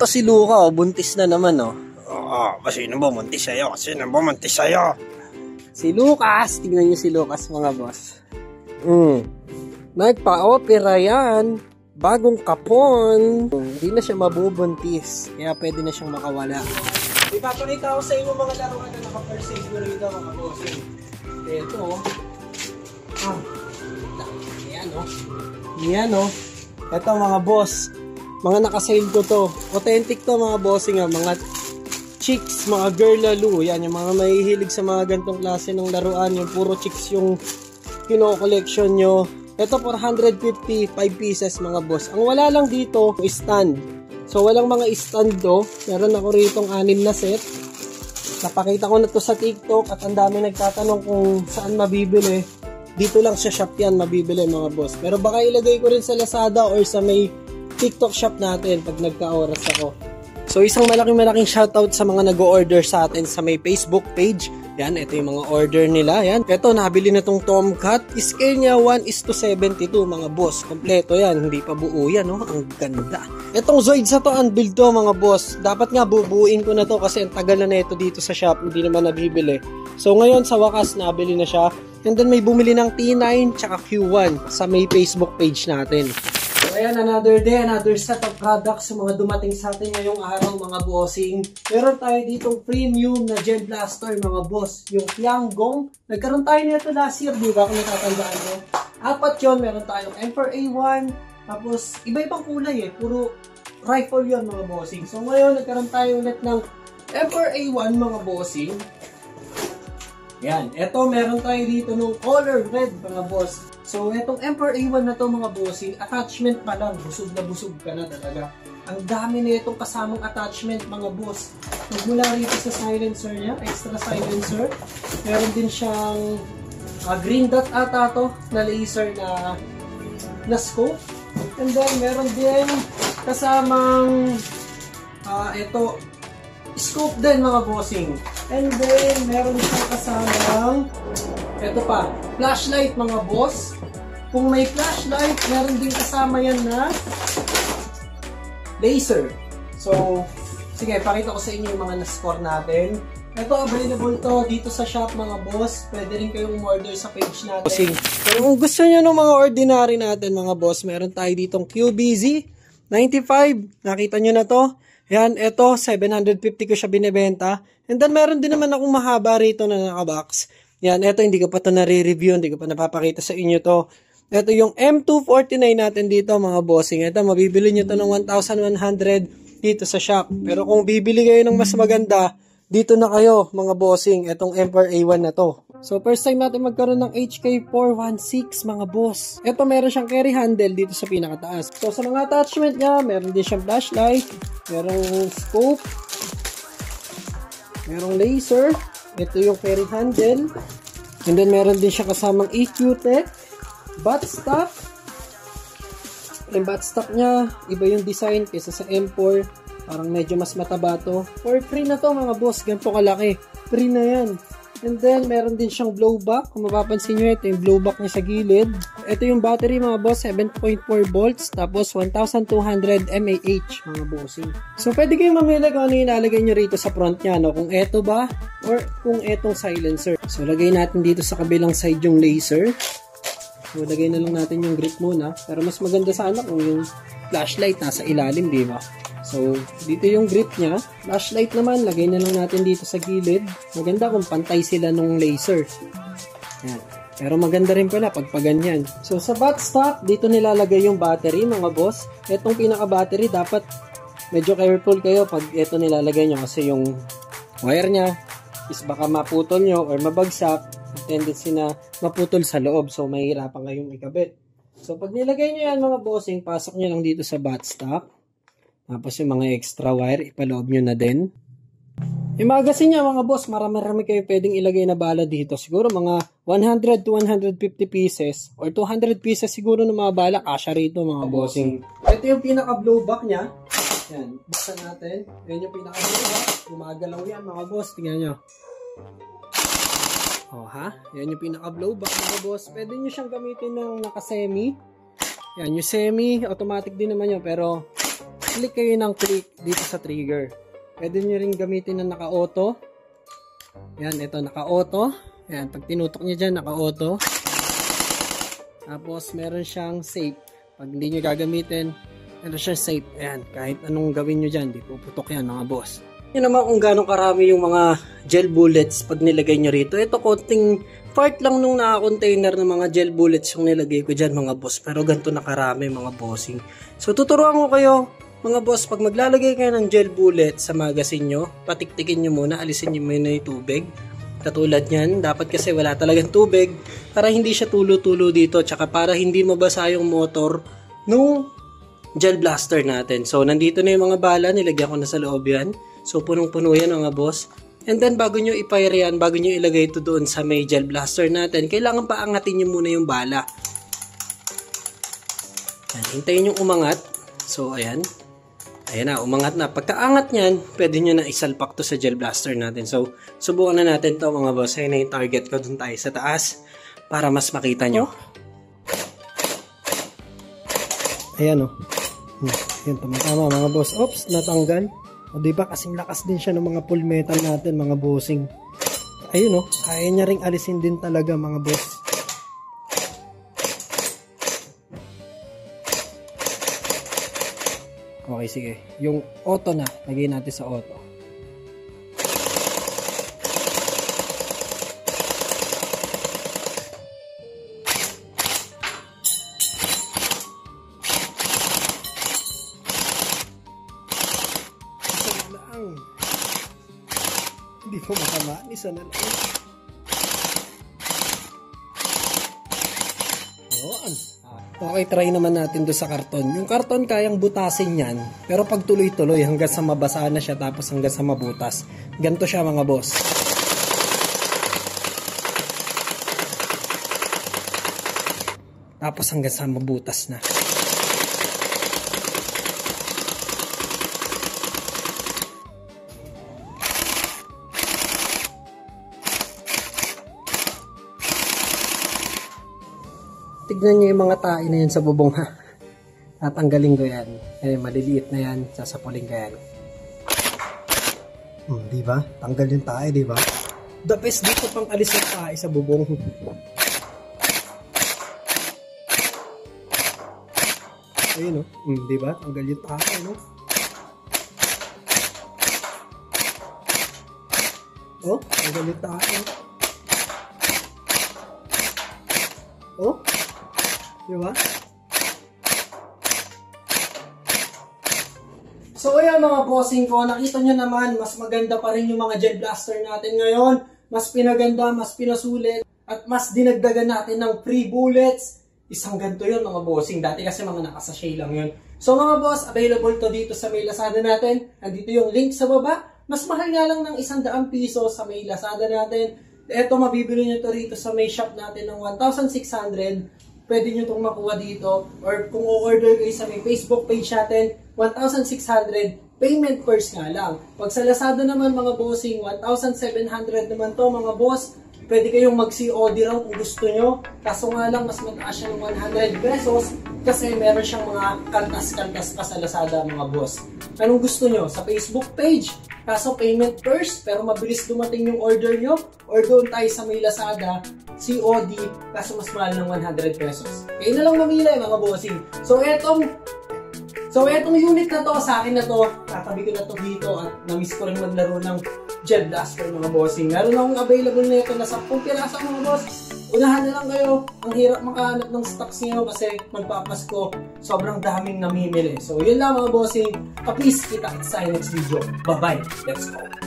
Ito si Luca, oh, buntis na naman, oh. Oo, sino ba buntis sa'yo? Sino ba buntis sa'yo? Si Lucas, tingnan niyo si Lucas, mga boss. Nagpa-opera yan. Bagong kapon. Hindi na siya mabubuntis. Kaya pwede na siyang makawala. Ipapakita ko sa inyo mga laruan na naka-persave ko rito, mga boss. Ito, oh. Ayan, oh. Ayan, oh. Ito, mga boss. Mga naka-sale ko to. Authentic to, mga bossing, ah. Mga chicks, mga girl lalo. Yan, yung mga mahihilig sa mga gantong klase ng laruan. Yung puro chicks yung kino-collection nyo. Ito, 450, 5 pieces, mga boss. Ang wala lang dito, stand. So, walang mga stand do. Meron ako ritong 6 na set. Napakita ko na to sa TikTok at ang dami nagtatanong kung saan mabibili. Dito lang sa shop yan mabibili, mga boss. Pero baka ilagay ko rin sa Lazada or sa may TikTok shop natin pag nagka-oras ako. So, isang malaking shoutout sa mga nag-o-order sa atin sa may Facebook page. Yan, ito yung mga order nila. Yan, ito, nabili na tong Tomcat. Scale niya 1:72, mga boss. Kompleto yan, hindi pa buo yan, no? Ang ganda. Itong Zoids na to, unbuild to, mga boss. Dapat nga bubuuin ko na to kasi ang tagal na ito dito sa shop, hindi naman nabibili. So, ngayon, sa wakas, nabili na siya. And then, may bumili ng T9 tsaka Q1 sa may Facebook page natin. So, ayan, another day, another set of products sa mga dumating sa atin ngayong araw, mga bossing. Meron tayo ditong premium na Gel Blaster, mga boss. Yung Tiangong. Nagkaroon tayo nito last year, di ba? Kung natatandaan nyo. 4 yun. Meron tayong Emperor A1. Tapos, iba-ibang kulay eh. Puro rifle yun, mga bossing. So, ngayon, nagkaroon tayo ulit ng Emperor A1, mga bossing. Yan. Ito, meron tayo dito ng color red, mga boss. So, itong Emperor A1 na to, mga bossing, attachment pa lang. Busog na busog ka na talaga. Ang dami na itong kasamang attachment, mga boss. Magmula rito sa silencer niya, extra silencer. Meron din siyang green dot ata to, na laser na scope. And then, meron din kasamang ito, scope din, mga bossing. And then, meron siyang kasamang ito pa, flashlight, mga boss. Kung may flashlight, meron din kasama yan na laser. So, sige, pakita ko sa inyo yung mga na-score natin. Ito, available to dito sa shop, mga boss. Pwede rin kayong order sa page natin. So, kung gusto nyo ng mga ordinary natin, mga boss, meron tayo ditong QBZ 95. Nakita nyo na to. Yan, ito, 750 ko siya binibenta. And then, meron din naman akong mahaba rito na nakabox. Yan, ito, hindi ko pa ito nare-review, hindi ko pa napapakita sa inyo to. Ito yung M249 natin dito, mga bossing. Ito, mabibili nyo to ng 1,100 dito sa shop. Pero kung bibili kayo ng mas maganda, dito na kayo, mga bossing. Itong Emperor A1 na to. So, first time natin magkaroon ng HK416, mga boss. Ito, meron siyang carry handle dito sa pinakataas. So, sa mga attachment niya, meron din siyang flashlight, merong scope, merong laser. Ito yung carry handle. And then, meron din siya kasamang EQ-Tech. Buttstock. Yung buttstock niya, iba yung design kaysa sa M4. Parang medyo mas mataba to. For free na to, mga boss. Ganito kalaki. Free na yan. And then, meron din siyang blowback. Kung mapapansin nyo, ito yung blowback niya sa gilid. Ito yung battery, mga boss. 7.4 volts. Tapos, 1,200 mAh, mga bossing. So, pwede kayong mamili kung ano yung ilalagay nyo rito sa front niya. No? Kung eto ba, or kung etong silencer. So, lagay natin dito sa kabilang side yung laser. So, lagay na lang natin yung grip muna. Pero mas maganda sana kung yung flashlight nasa ilalim, di ba? So, dito yung grip niya. Flashlight naman, lagay na lang natin dito sa gilid. Maganda kung pantay sila nung laser. Yan. Pero maganda rin pala pag paganyan. So, sa buttstock, dito nilalagay yung battery, mga boss. Itong pinaka-battery, dapat medyo careful kayo pag ito nilalagay nyo. Kasi yung wire niya is baka maputol nyo or mabagsak. Tendency na maputol sa loob. So, mahihirapan kayong ikabit. So, pag nilagay nyo yan, mga bossing, pasok nyo lang dito sa buttstock. Tapos yung mga extra wire, ipaloob nyo na din. Yung magazine niya, mga boss, marami-rami kayo pwedeng ilagay na bala dito. Siguro mga 100 to 150 pieces or 200 pieces siguro ng mga bala. Kasya rito, mga bossing. Ito yung pinaka-blowback niya. Yan, buksan natin. Yan yung pinaka-blowback. Gumagalaw yan, mga boss. Tingnan nyo. Oh, ha? Yan yung pinaka-blowback, mga boss. Pwede nyo siyang gamitin ng naka-semi. Yan, yung semi, automatic din naman yun. Pero, click kayo ng click dito sa trigger. Pwede nyo rin gamitin na naka-auto. Yan, ito naka-auto. Yan, pag tinutok nyo dyan, naka-auto. Tapos, meron siyang safe. Pag hindi nyo gagamitin, meron siyang safe. Ayan, kahit anong gawin nyo dyan, di puputok yan mga boss. Yan naman kung gano'ng karami yung mga gel bullets pag nilagay nyo rito. Ito, konting part lang nung naka-container ng mga gel bullets yung nilagay ko dyan mga boss. Pero ganito na karami mga bossing. So, tuturuan ko kayo mga boss, pag maglalagay kayo ng gel bullet sa magazine nyo, patiktikin nyo muna, alisin nyo muna yung tubig. Katulad nyan, dapat kasi wala talagang tubig para hindi siya tulo-tulo dito, tsaka para hindi mabasa yung motor nung gel blaster natin. So, nandito na yung mga bala, nilagyan ko na sa loob yan. So, punong-puno yan mga boss. And then, bago nyo i-fire yan, bago nyo ilagay ito doon sa may gel blaster natin, kailangan paangatin nyo muna yung bala. Yan, hintayin yung umangat. So, ayan. Ayan na, umangat na. Pagkaangat nyan, pwede nyo na isalpak to sa gel blaster natin. So, subukan na natin to mga boss. Ayan na yung target ko. Doon tayo sa taas para mas makita nyo. Ayan o. Ayan, tama mga boss. Oops, natanggal. O diba, kasing lakas din siya ng mga pull metal natin, mga bossing. Ayun o, kaya niya ring alisin din talaga mga boss. Okay, sige. Yung auto na, lagay natin sa auto. Isa na lang. Hindi ko matamaan. Isa na lang. Yun. Okay, try naman natin doon sa karton. Yung karton kayang butasin yan, pero pag tuloy-tuloy hanggang sa mabasa na siya tapos hanggang sa mabutas. Ganito siya mga boss. Tapos hanggang sa mabutas na. Tignan nyo yung mga tae na yan sa bubong ha. Tatanggalin ko yan. Eh, maliliit na yan. Sasapulin ko yan. Diba? Tanggal yung tae, diba? The best dito pang alis yung tae sa bubong. Ayun o. Diba? Tanggal yung tae, no? Oh, tanggal yung tae. Oh. Diba? So ayan mga bossing ko, nakita nyo naman, mas maganda pa rin yung mga gel blaster natin ngayon. Mas pinaganda, mas pinasulit, at mas dinagdagan natin ng free bullets. Isang ganito yun mga bossing. Dati kasi mga nakasashay lang yun. So mga boss, available to dito sa may Lazada natin. Andito yung link sa baba. Mas mahal nga lang ng 100 piso sa may Lazada natin. Ito, mabibili nyo to rito sa may shop natin ng 1,600. Pwede nyo itong makuha dito, or kung o-order kayo sa may Facebook page natin, 1,600, payment first nga lang. Pag sa Lazada naman mga bossing, 1,700 naman to mga boss. Pwede kayong mag-COD raw kung gusto nyo. Kaso nga lang, mas mataas siya ng 100 pesos kasi meron siyang mga kaltas-kaltas pa sa Lazada mga boss. Anong gusto nyo? Sa Facebook page. Kaso payment first, pero mabilis dumating yung order nyo. Or doon tayo sa may Lazada, COD, kaso mas mahal ng 100 pesos. Kayo na lang mamili mga bossing. So etong unit na to, sa akin na to, tatabi ko na to dito at namiss ko rin maglaro ng gel blaster mga bossing. Meron akong available na ito na 10 pirasa mga boss. Unahan na lang kayo. Ang hirap makahanap ng stocks nyo kasi magpapasko, sobrang daming namimili. So yun lang mga bossing. Please, kita sa next video. Bye-bye. Let's go.